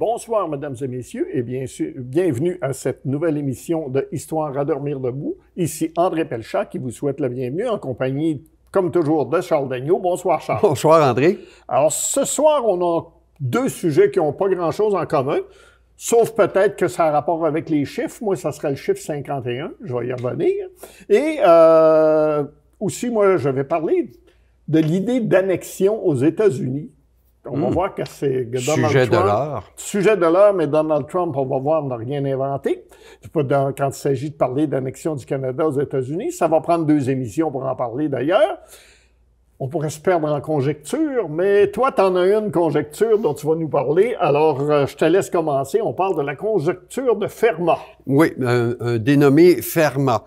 Bonsoir, mesdames et messieurs, et bien sûr, bienvenue à cette nouvelle émission de Histoire à dormir debout. Ici André Pelchat qui vous souhaite la bienvenue en compagnie, comme toujours, de Charles Daigneault. Bonsoir, Charles. Bonsoir, André. Alors, ce soir, on a deux sujets qui n'ont pas grand-chose en commun, sauf peut-être que ça a rapport avec les chiffres. Moi, ça serait le chiffre 51. Je vais y revenir. Et aussi, moi, je vais parler de l'idée d'annexion aux États-Unis. On va voir que c'est Donald Sujet Trump. de l'heure. Sujet de l'heure, mais Donald Trump, on va voir, n'a rien inventé. Quand il s'agit de parler d'annexion du Canada aux États-Unis, ça va prendre 2 émissions pour en parler d'ailleurs. On pourrait se perdre en conjecture, mais toi, tu en as une conjecture dont tu vas nous parler. Alors, je te laisse commencer. On parle de la conjecture de Fermat. Oui, un dénommé Fermat.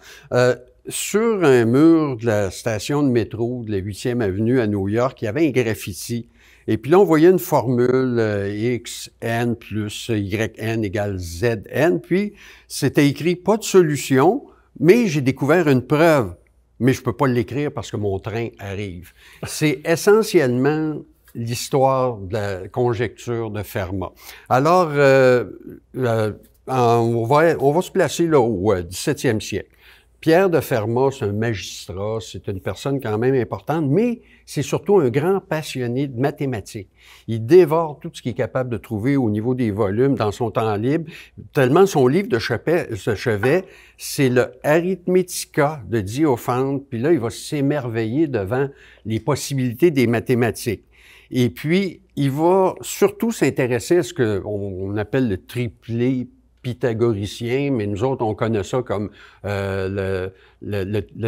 Sur un mur de la station de métro de la 8e avenue à New York, il y avait un graffiti. Et puis là, on voyait une formule XN plus YN égale ZN. Puis, c'était écrit « pas de solution », mais j'ai découvert une preuve. Mais je peux pas l'écrire parce que mon train arrive. C'est essentiellement l'histoire de la conjecture de Fermat. Alors, on va se placer là au 17e siècle. Pierre de Fermat, c'est un magistrat, c'est une personne quand même importante, mais c'est surtout un grand passionné de mathématiques. Il dévore tout ce qu'il est capable de trouver au niveau des volumes dans son temps libre, tellement son livre de chevet, c'est le Arithmetica de Diophante, puis là, il va s'émerveiller devant les possibilités des mathématiques. Et puis, il va surtout s'intéresser à ce qu'on appelle le triplé pythagoricien, mais nous autres, on connaît ça comme le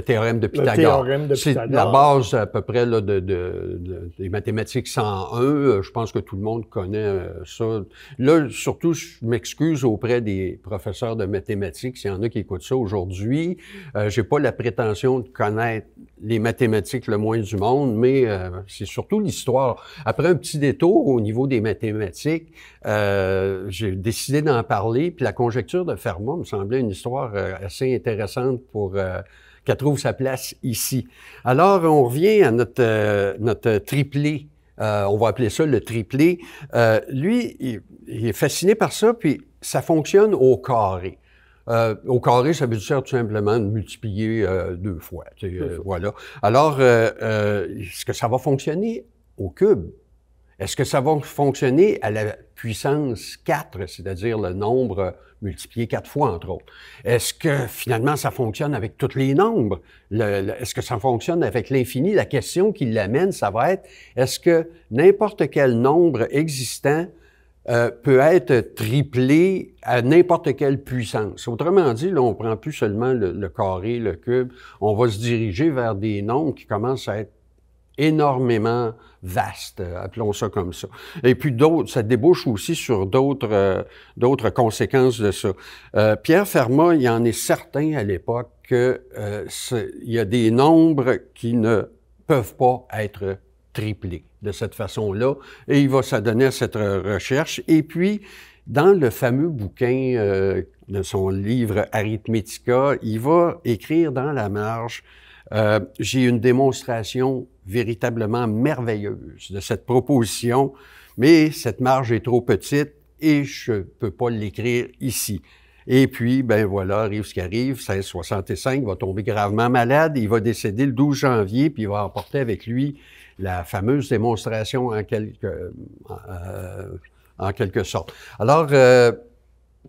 théorème de Pythagore. Le théorème de C'est Pythagore. la base à peu près là, des mathématiques 101. Je pense que tout le monde connaît ça. Là, surtout, je m'excuse auprès des professeurs de mathématiques, s'il y en a qui écoutent ça aujourd'hui. J'ai pas la prétention de connaître les mathématiques le moins du monde, mais c'est surtout l'histoire. Après un petit détour au niveau des mathématiques, j'ai décidé d'en parler, puis la conjecture de Fermat me semblait une histoire assez intéressante pour qu'elle trouve sa place ici. Alors, on revient à notre triplé. On va appeler ça le triplé. Lui, il est fasciné par ça, puis ça fonctionne au carré. Au carré, ça veut dire tout simplement de multiplier 2 fois. Voilà. Alors, est-ce que ça va fonctionner au cube? Est-ce que ça va fonctionner à la puissance 4, c'est-à-dire le nombre multiplié 4 fois, entre autres? Est-ce que finalement ça fonctionne avec tous les nombres? Est-ce que ça fonctionne avec l'infini? La question qui l'amène, ça va être, est-ce que n'importe quel nombre existant peut être triplé à n'importe quelle puissance? Autrement dit, là, on prend plus seulement le carré, le cube, on va se diriger vers des nombres qui commencent à être énormément vaste, appelons ça comme ça. Et puis ça débouche aussi sur d'autres conséquences de ça. Pierre Fermat, il en est certain à l'époque que il y a des nombres qui ne peuvent pas être triplés de cette façon-là, et il va s'adonner à cette recherche. Et puis, dans le fameux bouquin de son livre Arithmetica, il va écrire dans la marge j'ai une démonstration véritablement merveilleuse de cette proposition, mais cette marge est trop petite et je peux pas l'écrire ici. Et puis, ben voilà, arrive ce qui arrive, 1665, il va tomber gravement malade, il va décéder le 12 janvier, puis il va emporter avec lui la fameuse démonstration en quelque sorte. Alors,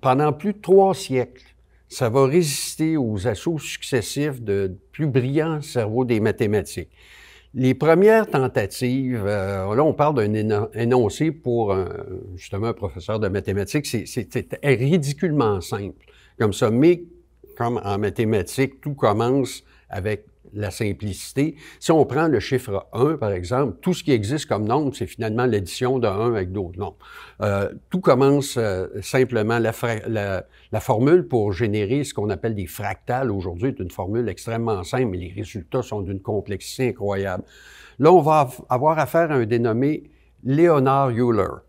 pendant plus de 3 siècles, ça va résister aux assauts successifs de plus brillants cerveaux des mathématiques. Les premières tentatives, là on parle d'un énoncé pour justement un professeur de mathématiques, c'est ridiculement simple comme ça, mais comme en mathématiques, tout commence avec la simplicité. Si on prend le chiffre 1, par exemple, tout ce qui existe comme nombre, c'est finalement l'addition de 1 avec d'autres nombres. Tout commence simplement, la formule pour générer ce qu'on appelle des fractales aujourd'hui est une formule extrêmement simple, mais les résultats sont d'une complexité incroyable. Là, on va avoir affaire à un dénommé Leonhard Euler.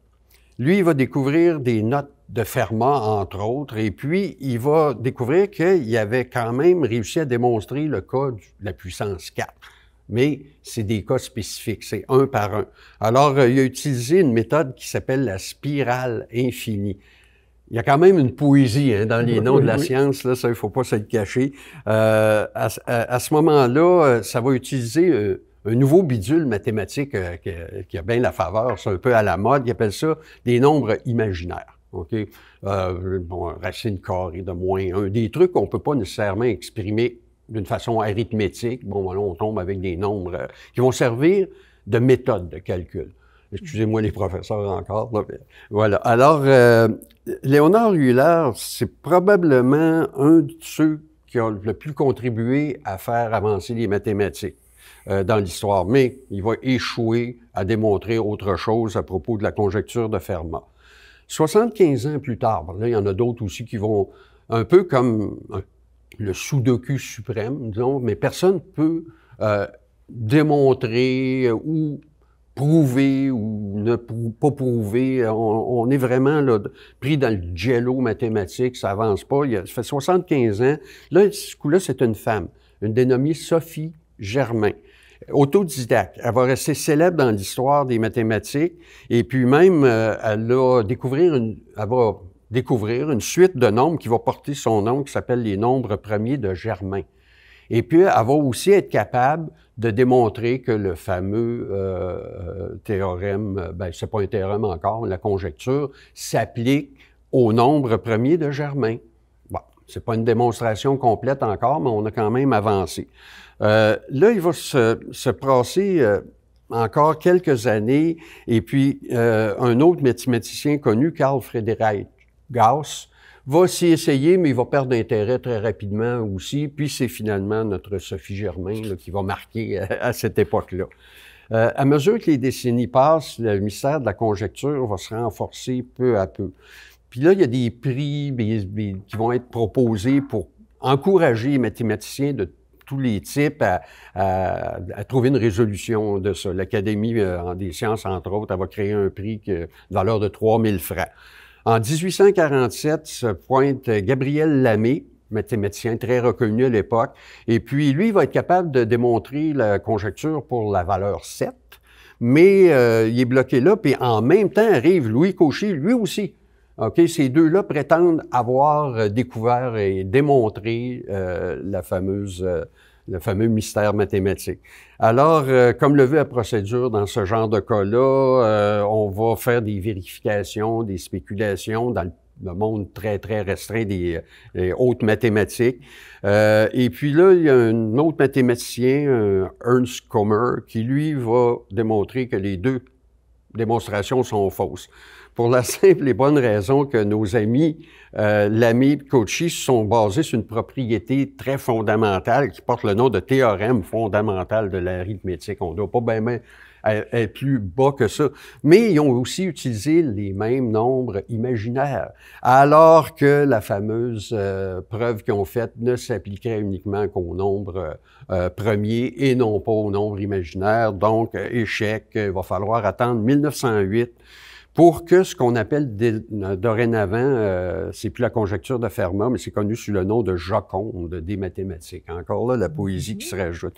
Lui, il va découvrir des notes de Fermat, entre autres, et puis il va découvrir qu'il avait quand même réussi à démontrer le cas de la puissance 4. mais c'est des cas spécifiques, c'est un par un. Alors, il a utilisé une méthode qui s'appelle la spirale infinie. Il y a quand même une poésie dans les noms de la science, là, ça, il faut pas se le cacher. À ce moment-là, ça va utiliser un nouveau bidule mathématique qui a bien la faveur, c'est un peu à la mode, ils appellent ça des nombres imaginaires. OK? Racine carrée de -1, des trucs qu'on peut pas nécessairement exprimer d'une façon arithmétique. Bon, là, on tombe avec des nombres qui vont servir de méthode de calcul. Excusez-moi les professeurs encore. Là, mais voilà. Alors, Léonard Euler, c'est probablement un de ceux qui ont le plus contribué à faire avancer les mathématiques dans l'histoire. Mais il va échouer à démontrer autre chose à propos de la conjecture de Fermat. 75 ans plus tard, là, il y en a d'autres aussi qui vont un peu comme le Sudoku suprême, disons, mais personne ne peut démontrer ou prouver ou ne pas prouver. On est vraiment là, pris dans le jello mathématique, ça avance pas. Ça fait 75 ans. Là, ce coup-là, c'est une femme, une dénommée Sophie Germain. Autodidacte. Elle va rester célèbre dans l'histoire des mathématiques et puis même, elle va découvrir une suite de nombres qui va porter son nom, qui s'appelle les nombres premiers de Germain. Et puis, elle va aussi être capable de démontrer que le fameux théorème, c'est pas un théorème encore, la conjecture, s'applique au nombre premier de Germain. Bon, c'est pas une démonstration complète encore, mais on a quand même avancé. Là, il va se passer encore quelques années, et puis un autre mathématicien connu, Carl Friedrich Gauss, va s'y essayer, mais il va perdre d'intérêt très rapidement aussi. Puis c'est finalement notre Sophie Germain là, qui va marquer à cette époque-là. À mesure que les décennies passent, le mystère de la conjecture va se renforcer peu à peu. Puis là, il y a des prix qui vont être proposés pour encourager les mathématiciens de tous les types à trouver une résolution de ça. L'Académie des sciences, entre autres, elle va créer un prix de valeur de 3000 francs. En 1847 se pointe Gabriel Lamé, mathématicien très reconnu à l'époque, et puis lui, il va être capable de démontrer la conjecture pour la valeur 7, mais il est bloqué là, puis en même temps arrive Louis Cauchy, lui aussi. OK, ces deux-là prétendent avoir découvert et démontré le fameux mystère mathématique. Alors, comme le veut la procédure dans ce genre de cas-là, on va faire des vérifications, des spéculations dans le monde très, très restreint des hautes mathématiques. Et puis là, il y a un autre mathématicien, Ernst Kummer, qui, lui, va démontrer que les deux démonstrations sont fausses. Pour la simple et bonne raison que nos amis Lamé et Cauchy se sont basés sur une propriété très fondamentale qui porte le nom de théorème fondamental de l'arithmétique. On ne doit pas bien être plus bas que ça. Mais ils ont aussi utilisé les mêmes nombres imaginaires, alors que la fameuse preuve qu'ils ont faite ne s'appliquerait uniquement qu'au nombre premier et non pas au nombre imaginaire. Donc, échec, il va falloir attendre 1908 pour que ce qu'on appelle dorénavant, c'est plus la conjecture de Fermat, mais c'est connu sous le nom de Joconde des mathématiques. Encore là, la poésie qui se rajoute.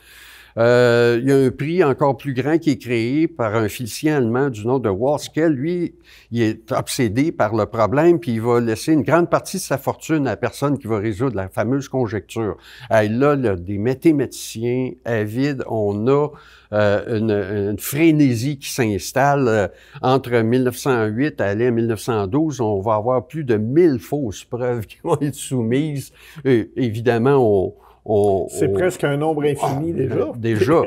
Il y a un prix encore plus grand qui est créé par un physicien allemand du nom de Warskel. Lui, il est obsédé par le problème, puis il va laisser une grande partie de sa fortune à la personne qui va résoudre la fameuse conjecture. Là, des mathématiciens avides, on a une frénésie qui s'installe. Entre 1908 et 1912, on va avoir plus de 1000 fausses preuves qui vont être soumises. Et, évidemment, c'est presque un nombre infini déjà. Déjà.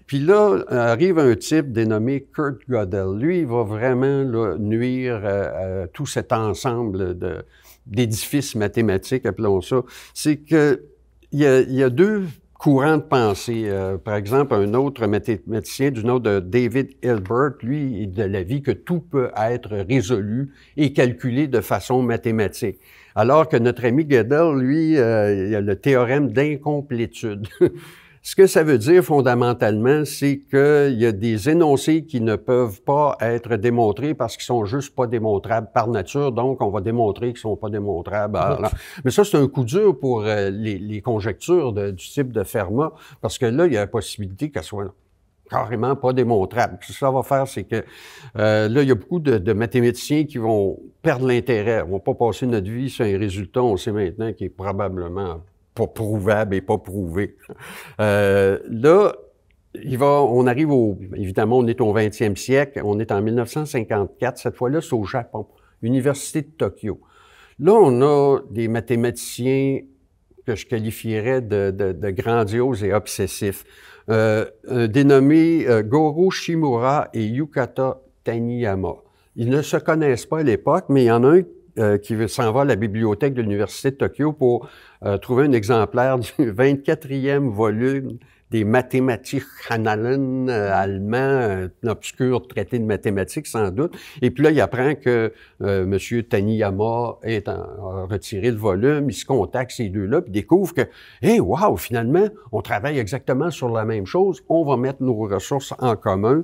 Puis là, arrive un type dénommé Kurt Gödel. Lui, il va vraiment là, nuire à tout cet ensemble d'édifices mathématiques, appelons ça. C'est que il y a deux courants de pensée. Par exemple, un autre mathématicien du nom de David Hilbert, lui, est de l'avis que tout peut être résolu et calculé de façon mathématique. Alors que notre ami Gödel, lui, il a le théorème d'incomplétude. Ce que ça veut dire fondamentalement, c'est qu'il y a des énoncés qui ne peuvent pas être démontrés parce qu'ils sont juste pas démontrables par nature, donc on va démontrer qu'ils sont pas démontrables. Alors, mais ça, c'est un coup dur pour les conjectures du type de Fermat, parce que là, il y a la possibilité qu'elles soient carrément pas démontrables. Ce que ça va faire, c'est que là, il y a beaucoup de mathématiciens qui vont perdre l'intérêt. On va pas passer notre vie sur un résultat, on sait maintenant, qui est probablement pas prouvable et pas prouvé. Là, on arrive évidemment, on est au 20e siècle, on est en 1954, cette fois-là, c'est au Japon, Université de Tokyo. Là, on a des mathématiciens que je qualifierais de grandioses et obsessifs, dénommés Goro Shimura et Yukata Taniyama. Ils ne se connaissent pas à l'époque, mais il y en a un qui s'en va à la bibliothèque de l'Université de Tokyo pour trouver un exemplaire du 24e volume des mathématiques Annalen allemand, un obscur traité de mathématiques sans doute. Et puis là, il apprend que M. Taniyama a retiré le volume, il se contacte ces deux-là, puis découvre que, wow, finalement, on travaille exactement sur la même chose, on va mettre nos ressources en commun.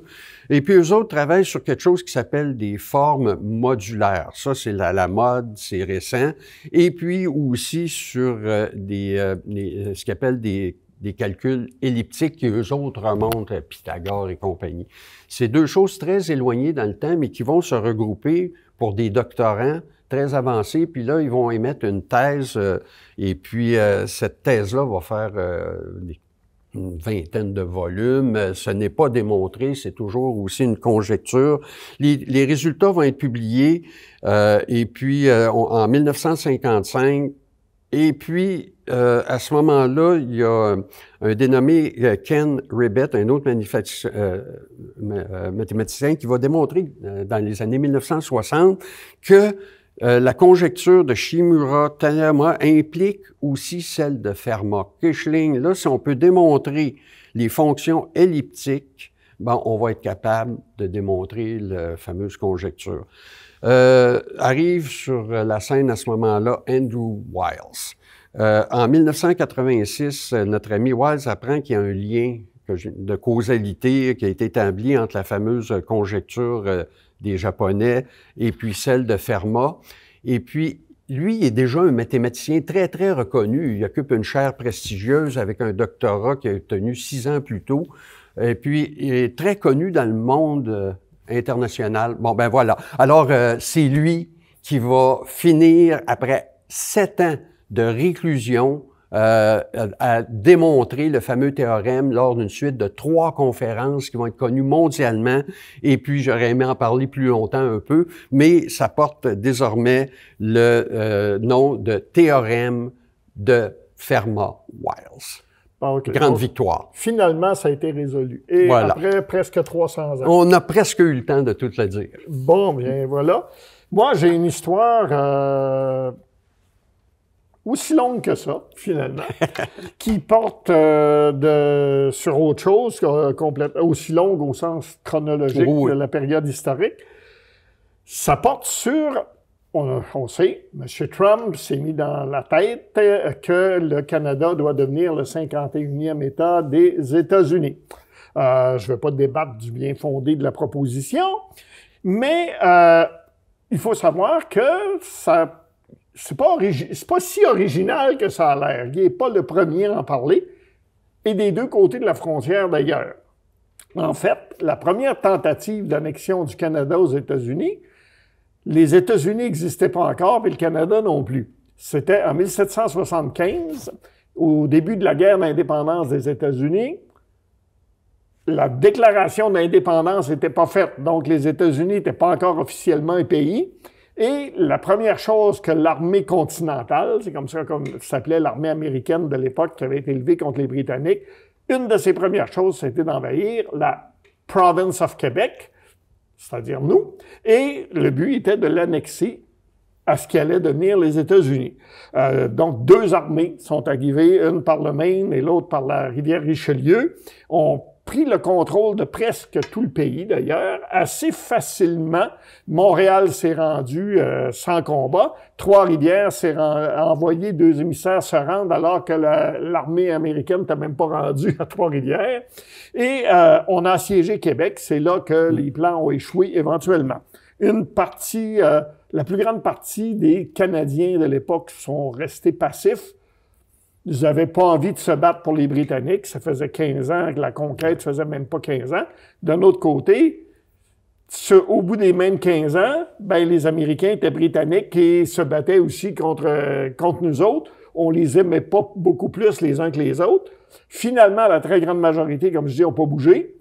Et puis eux autres travaillent sur quelque chose qui s'appelle des formes modulaires. Ça, c'est la mode, c'est récent. Et puis aussi sur ce qu'ils appellent des calculs elliptiques qui, eux autres, remontent à Pythagore et compagnie. C'est deux choses très éloignées dans le temps, mais qui vont se regrouper pour des doctorants très avancés, puis là, ils vont émettre une thèse, et puis cette thèse-là va faire une vingtaine de volumes. Ce n'est pas démontré, c'est toujours aussi une conjecture. Les résultats vont être publiés, et puis en 1955, et puis, à ce moment-là, il y a un dénommé Ken Ribet, un autre mathématicien, qui va démontrer dans les années 1960 que la conjecture de Shimura-Taniyama implique aussi celle de Fermat. Quisling, là, si on peut démontrer les fonctions elliptiques, on va être capable de démontrer la fameuse conjecture. Arrive sur la scène à ce moment-là Andrew Wiles. En 1986, notre ami Wiles apprend qu'il y a un lien de causalité qui a été établi entre la fameuse conjecture des Japonais et puis celle de Fermat. Et puis, lui, il est déjà un mathématicien très, très reconnu. Il occupe une chaire prestigieuse avec un doctorat qu'il a obtenu 6 ans plus tôt. Et puis, il est très connu dans le monde international. Bon, ben voilà. Alors, c'est lui qui va finir, après 7 ans de réclusion, à démontrer le fameux théorème lors d'une suite de 3 conférences qui vont être connues mondialement. Et puis, j'aurais aimé en parler plus longtemps un peu, mais ça porte désormais le nom de théorème de Fermat-Wiles. Okay. Grande victoire. Finalement, ça a été résolu. Et voilà. Après presque 300 ans. On a presque eu le temps de tout le dire. Bon, bien voilà. Moi, j'ai une histoire aussi longue que ça, finalement, qui porte sur autre chose, aussi longue au sens chronologique de la période historique. Ça porte sur... On sait, M. Trump s'est mis dans la tête que le Canada doit devenir le 51e État des États-Unis. Je ne vais pas débattre du bien fondé de la proposition, mais il faut savoir que c'est pas si original que ça a l'air. Il n'est pas le premier à en parler, et des deux côtés de la frontière d'ailleurs. En fait, la première tentative d'annexion du Canada aux États-Unis, les États-Unis n'existaient pas encore, mais le Canada non plus. C'était en 1775, au début de la guerre d'indépendance des États-Unis. La déclaration d'indépendance n'était pas faite, donc les États-Unis n'étaient pas encore officiellement un pays. Et la première chose que l'armée continentale, c'est comme ça comme s'appelait l'armée américaine de l'époque qui avait été élevée contre les Britanniques, une de ses premières choses, c'était d'envahir la province of Québec, c'est-à-dire nous, et le but était de l'annexer à ce qui allait devenir les États-Unis. Donc, 2 armées sont arrivées, une par le Maine et l'autre par la rivière Richelieu, ont pris le contrôle de presque tout le pays, d'ailleurs, assez facilement. Montréal s'est rendu sans combat. Trois-Rivières a envoyé 2 émissaires se rendre alors que l'armée américaine n'était même pas rendue à Trois-Rivières. Et on a assiégé Québec. C'est là que les plans ont échoué éventuellement. Une partie, la plus grande partie des Canadiens de l'époque sont restés passifs. Ils n'avaient pas envie de se battre pour les Britanniques. Ça faisait 15 ans que la conquête faisait même pas 15 ans. D'un autre côté, au bout des mêmes 15 ans, ben, les Américains étaient britanniques et se battaient aussi contre nous autres. On les aimait pas beaucoup plus les uns que les autres. Finalement, la très grande majorité, comme je dis, n'ont pas bougé,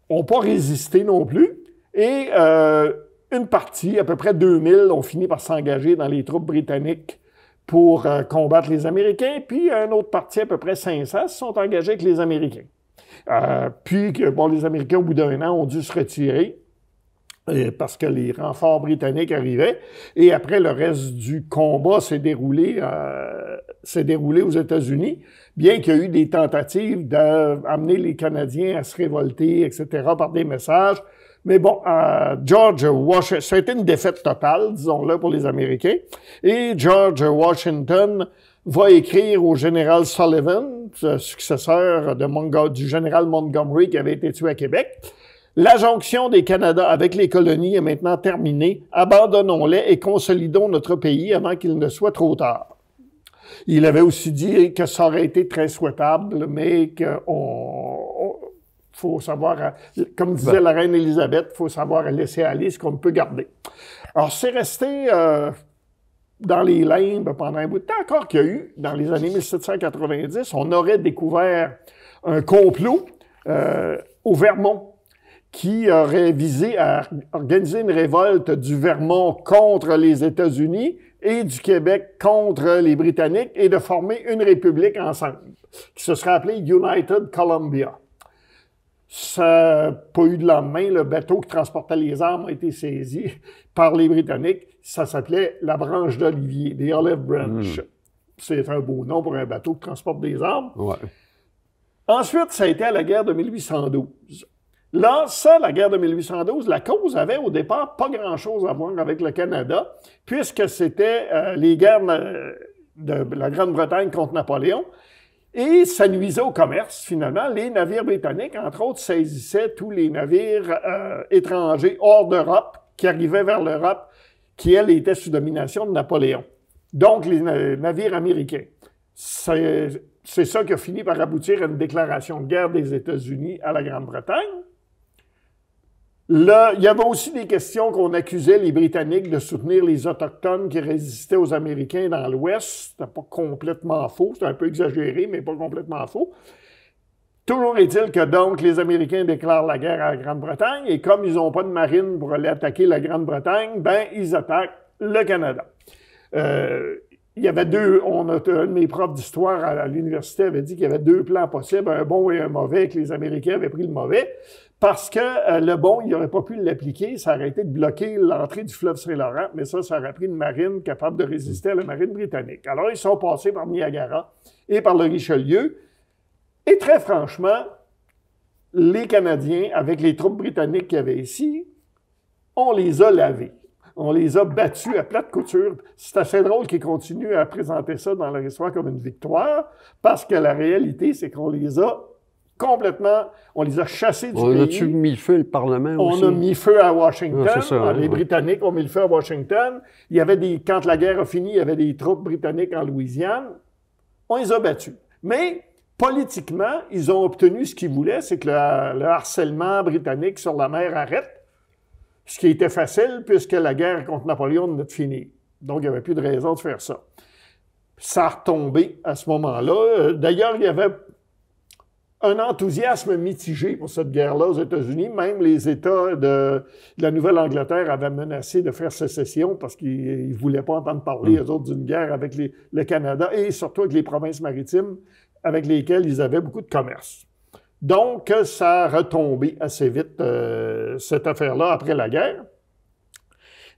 n'ont pas résisté non plus. Et une partie, à peu près 2000, ont fini par s'engager dans les troupes britanniques pour combattre les Américains, puis une autre partie, à peu près 500, se sont engagés avec les Américains. Puis, les Américains, au bout d'1 an, ont dû se retirer parce que les renforts britanniques arrivaient. Et après, le reste du combat s'est déroulé aux États-Unis, bien qu'il y ait eu des tentatives d'amener les Canadiens à se révolter, etc., par des messages. Mais bon, George Washington, ça a été une défaite totale, disons-le, pour les Américains. Et George Washington va écrire au général Sullivan, successeur du général Montgomery qui avait été tué à Québec. La jonction des Canada avec les colonies est maintenant terminée. Abandonnons-les et consolidons notre pays avant qu'il ne soit trop tard. Il avait aussi dit que ça aurait été très souhaitable, mais faut savoir, comme disait la reine Élisabeth, il faut savoir laisser aller ce qu'on ne peut garder. Alors, c'est resté dans les limbes pendant un bout de temps, encore qu'il y a eu, dans les années 1790, on aurait découvert un complot au Vermont qui aurait visé à organiser une révolte du Vermont contre les États-Unis et du Québec contre les Britanniques et de former une république ensemble, qui se serait appelée United Columbia. Ça n'a pas eu de lendemain. Le bateau qui transportait les armes a été saisi par les Britanniques. Ça s'appelait la branche d'Olivier, the Olive Branch. C'est un beau nom pour un bateau qui transporte des armes. Ouais. Ensuite, ça a été à la guerre de 1812. Là, la guerre de 1812, la cause avait au départ pas grand-chose à voir avec le Canada, puisque c'était les guerres de la Grande-Bretagne contre Napoléon. Et ça nuisait au commerce, finalement. Les navires britanniques, entre autres, saisissaient tous les navires étrangers hors d'Europe qui arrivaient vers l'Europe, qui, elle, était sous domination de Napoléon. Donc, les navires américains. C'est ça qui a fini par aboutir à une déclaration de guerre des États-Unis à la Grande-Bretagne. Là, il y avait aussi des questions qu'on accusait les Britanniques de soutenir les Autochtones qui résistaient aux Américains dans l'Ouest. C'était pas complètement faux, c'était un peu exagéré, mais pas complètement faux. Toujours est-il que donc les Américains déclarent la guerre à la Grande-Bretagne et comme ils n'ont pas de marine pour aller attaquer la Grande-Bretagne, ben ils attaquent le Canada. Il y avait un de mes profs d'histoire à l'université avait dit qu'il y avait 2 plans possibles, un bon et un mauvais, et que les Américains avaient pris le mauvais, parce que le bon, ils n'auraient pas pu l'appliquer, ça aurait été de bloquer l'entrée du fleuve Saint-Laurent, mais ça aurait pris une marine capable de résister à la marine britannique. Alors, ils sont passés par Niagara et par le Richelieu, et très franchement, les Canadiens, avec les troupes britanniques qu'il y avait ici, on les a lavés. On les a battus à plate couture. C'est assez drôle qu'ils continuent à présenter ça dans leur histoire comme une victoire, parce que la réalité, c'est qu'on les a complètement, on les a chassés du pays. On a-tu mis le feu au Parlement aussi? On a mis feu à Washington. Ah, ça, les Britanniques ont mis le feu à Washington. Il y avait quand la guerre a fini, il y avait des troupes britanniques en Louisiane. On les a battus. Mais politiquement, ils ont obtenu ce qu'ils voulaient, c'est que le harcèlement britannique sur la mer arrête. Ce qui était facile, puisque la guerre contre Napoléon venait de finir. Donc, il n'y avait plus de raison de faire ça. Ça a retombé à ce moment-là. D'ailleurs, il y avait un enthousiasme mitigé pour cette guerre-là aux États-Unis. Même les États de la Nouvelle-Angleterre avaient menacé de faire sécession parce qu'ils ne voulaient pas entendre parler, eux autres, d'une guerre avec le Canada et surtout avec les provinces maritimes avec lesquelles ils avaient beaucoup de commerce. Donc, ça a retombé assez vite, cette affaire-là, après la guerre.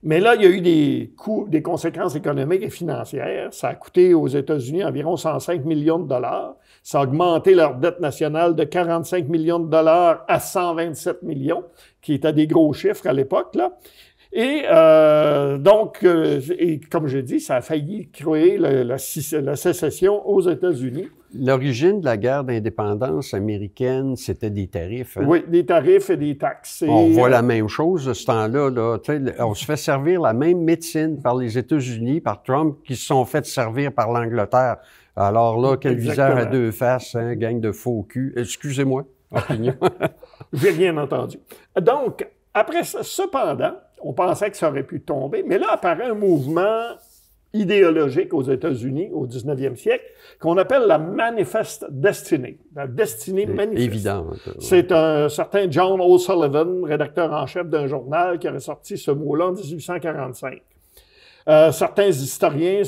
Mais là, il y a eu des conséquences économiques et financières. Ça a coûté aux États-Unis environ 105 millions de dollars. Ça a augmenté leur dette nationale de 45 millions de dollars à 127 millions, qui étaient des gros chiffres à l'époque, là. Et donc, et comme j'ai dit, ça a failli créer la sécession aux États-Unis. L'origine de la guerre d'indépendance américaine, c'était des tarifs. Hein? Oui, des tarifs et des taxes. On voit la même chose de ce temps-là. Là. On se fait servir la même médecine par les États-Unis, par Trump, qui se sont fait servir par l'Angleterre. Alors là, quel visage à deux faces, hein, gang de faux cul. Excusez-moi, opinion. J'ai rien entendu. Donc, après ça, cependant, on pensait que ça aurait pu tomber, mais là apparaît un mouvement idéologique aux États-Unis au 19e siècle qu'on appelle la Manifest Destiny, la destinée manifeste. Évident. C'est un certain John O'Sullivan, rédacteur en chef d'un journal, qui aurait sorti ce mot-là en 1845. Certains historiens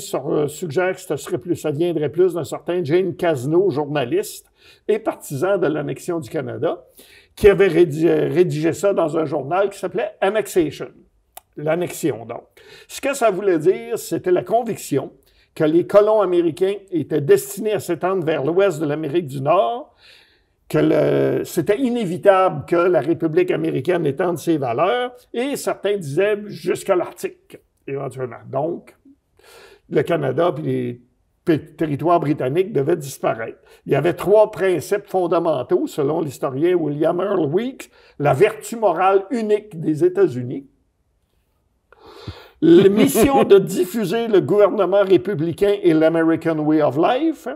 suggèrent que ça viendrait plus d'un certain Jane Casno, journaliste et partisan de l'annexion du Canada, qui avait rédigé ça dans un journal qui s'appelait Annexation, l'annexion donc. Ce que ça voulait dire, c'était la conviction que les colons américains étaient destinés à s'étendre vers l'ouest de l'Amérique du Nord, que c'était inévitable que la République américaine étende ses valeurs, et certains disaient jusqu'à l'Arctique, éventuellement. Donc, le Canada puis les territoires britanniques devaient disparaître. Il y avait 3 principes fondamentaux, selon l'historien William Earl Weeks: la vertu morale unique des États-Unis, la mission de diffuser le gouvernement républicain et l'American Way of Life,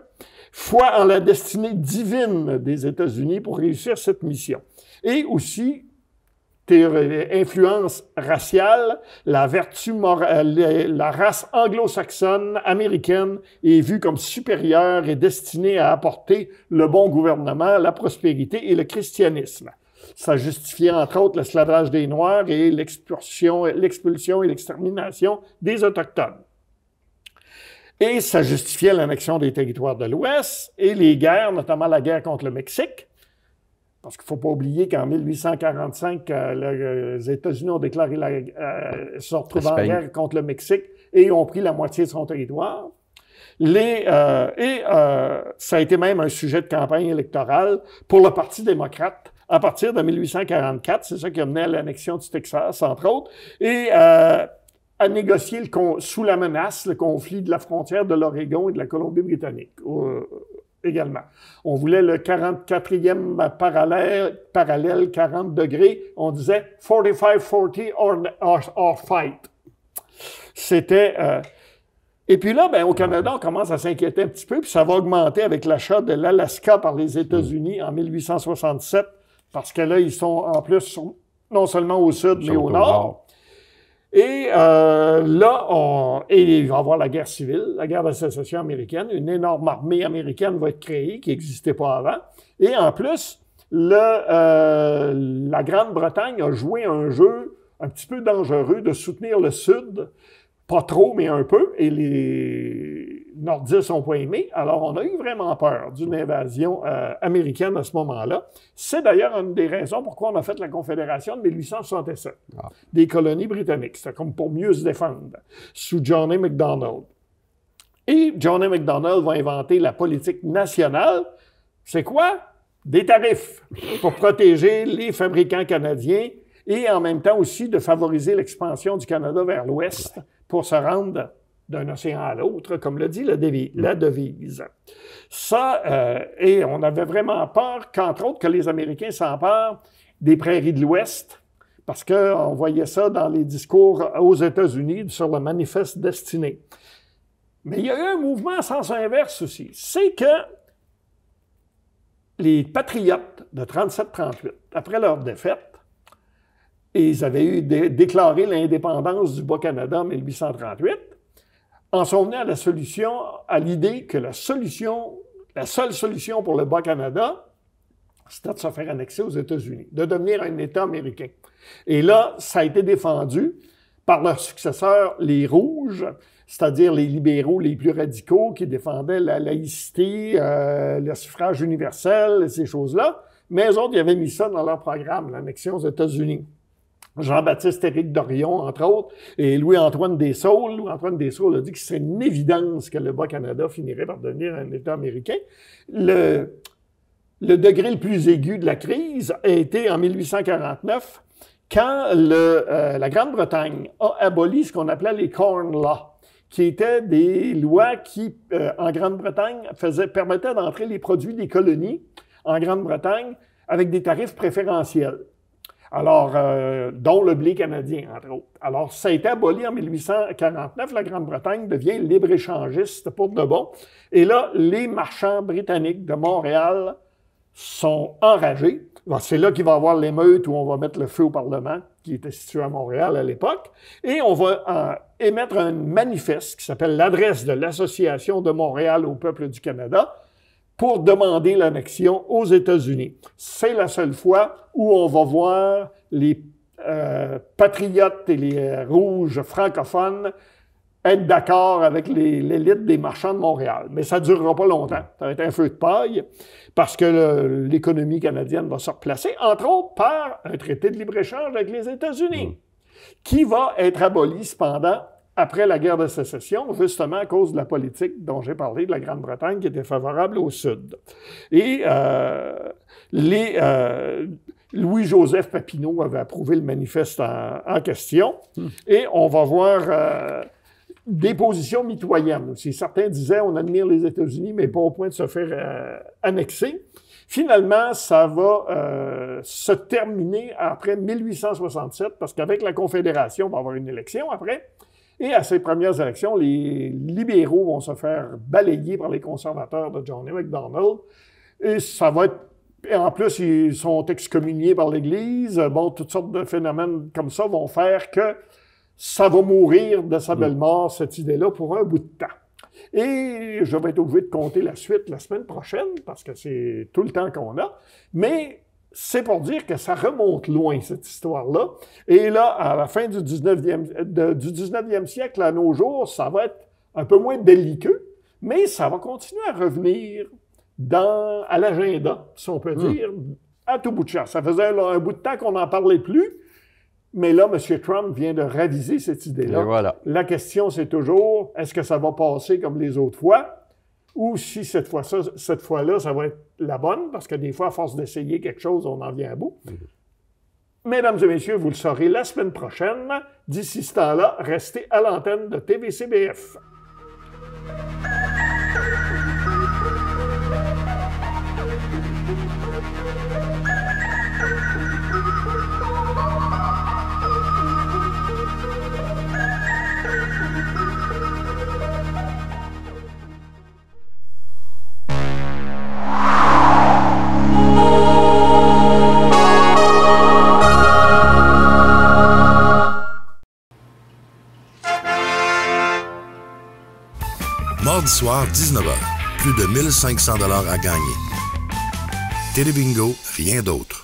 foi en la destinée divine des États-Unis pour réussir cette mission. Et aussi, influence raciale, la vertu morale, la race anglo-saxonne américaine est vue comme supérieure et destinée à apporter le bon gouvernement, la prospérité et le christianisme. Ça justifiait entre autres l'esclavage des Noirs et l'expulsion et l'extermination des Autochtones. Et ça justifiait l'annexion des territoires de l'Ouest et les guerres, notamment la guerre contre le Mexique. Parce qu'il ne faut pas oublier qu'en 1845, les États-Unis ont déclaré se sont retrouvés en guerre contre le Mexique et ont pris la moitié de son territoire. Ça a été même un sujet de campagne électorale pour le Parti démocrate à partir de 1844. C'est ça qui a mené à l'annexion du Texas, entre autres, et à négocier sous la menace le conflit de la frontière de l'Oregon et de la Colombie-Britannique. Également. On voulait le 44e parallèle 40 degrés. On disait 45-40 or fight. C'était... Et puis là, ben, au Canada, on commence à s'inquiéter un petit peu, puis ça va augmenter avec l'achat de l'Alaska par les États-Unis en 1867, parce que là, ils sont en plus non seulement au sud, mais au nord. Et là, il va y avoir la guerre civile, la guerre de sécession américaine. Une énorme armée américaine va être créée, qui n'existait pas avant. Et en plus, la Grande-Bretagne a joué un jeu un petit peu dangereux de soutenir le Sud, pas trop, mais un peu, et les Nordistes n'ont pas aimé. Alors, on a eu vraiment peur d'une invasion américaine à ce moment-là. C'est d'ailleurs une des raisons pourquoi on a fait la Confédération de 1867, des colonies britanniques. C'était comme pour mieux se défendre, sous John A. Macdonald. Et John A. Macdonald va inventer la politique nationale. C'est quoi? Des tarifs pour protéger les fabricants canadiens et en même temps aussi de favoriser l'expansion du Canada vers l'Ouest pour se rendre d'un océan à l'autre, comme le dit la devise. Ça, et on avait vraiment peur qu'entre autres, que les Américains s'emparent des prairies de l'Ouest, parce qu'on voyait ça dans les discours aux États-Unis sur le Manifeste Destiné. Mais il y a eu un mouvement en sens inverse aussi. C'est que les patriotes de 37-38, après leur défaite, et ils avaient eu déclaré l'indépendance du Bas-Canada en 1838, en sont venus à l'idée que la seule solution pour le Bas-Canada, c'était de se faire annexer aux États-Unis, de devenir un État américain. Et là, ça a été défendu par leurs successeurs, les Rouges, c'est-à-dire les libéraux les plus radicaux qui défendaient la laïcité, le suffrage universel, ces choses-là. Mais eux autres, ils avaient mis ça dans leur programme, l'annexion aux États-Unis. Jean-Baptiste Éric Dorion, entre autres, et Louis-Antoine Dessaulles. Louis-Antoine Dessaulles a dit que c'est une évidence que le Bas-Canada finirait par devenir un État américain. Le degré le plus aigu de la crise a été en 1849, quand la Grande-Bretagne a aboli ce qu'on appelait les Corn Laws, qui étaient des lois qui, en Grande-Bretagne, permettaient d'entrer les produits des colonies en Grande-Bretagne avec des tarifs préférentiels. Alors, dont le blé canadien, entre autres. Alors, ça a été aboli en 1849. La Grande-Bretagne devient libre-échangiste pour de bon. Et là, les marchands britanniques de Montréal sont enragés. C'est là qu'il va y avoir l'émeute où on va mettre le feu au Parlement, qui était situé à Montréal à l'époque. Et on va émettre un manifeste qui s'appelle l'adresse de l'Association de Montréal au peuple du Canada, pour demander l'annexion aux États-Unis. C'est la seule fois où on va voir les patriotes et les rouges francophones être d'accord avec l'élite des marchands de Montréal. Mais ça ne durera pas longtemps. Ça va être un feu de paille parce que l'économie canadienne va se replacer, entre autres par un traité de libre-échange avec les États-Unis, qui va être aboli cependant après la guerre de sécession, justement à cause de la politique dont j'ai parlé de la Grande-Bretagne qui était favorable au Sud. Et Louis-Joseph Papineau avait approuvé le manifeste en question. Et on va voir des positions mitoyennes aussi. Certains disaient on admire les États-Unis, mais pas au point de se faire annexer. Finalement, ça va se terminer après 1867, parce qu'avec la Confédération, on va avoir une élection après. Et à ces premières élections, les libéraux vont se faire balayer par les conservateurs de John A. Macdonald. Et ça va être... Et en plus, ils sont excommuniés par l'Église. Bon, toutes sortes de phénomènes comme ça vont faire que ça va mourir de sa belle mort, cette idée-là, pour un bout de temps. Et je vais être obligé de compter la suite la semaine prochaine, parce que c'est tout le temps qu'on a. Mais c'est pour dire que ça remonte loin, cette histoire-là. Et là, à la fin du 19e siècle, à nos jours, ça va être un peu moins belliqueux, mais ça va continuer à revenir à l'agenda, si on peut dire, à tout bout de champ. Ça faisait là, un bout de temps qu'on n'en parlait plus, mais là, M. Trump vient de raviser cette idée-là. Et voilà. La question, c'est toujours, est-ce que ça va passer comme les autres fois? Ou si cette fois-là, ça va être la bonne, parce que des fois, à force d'essayer quelque chose, on en vient à bout. Mesdames et messieurs, vous le saurez la semaine prochaine. D'ici ce temps-là, restez à l'antenne de TVCBF. Mardi soir, 19h. Plus de 1500 $ à gagner. Télébingo, rien d'autre.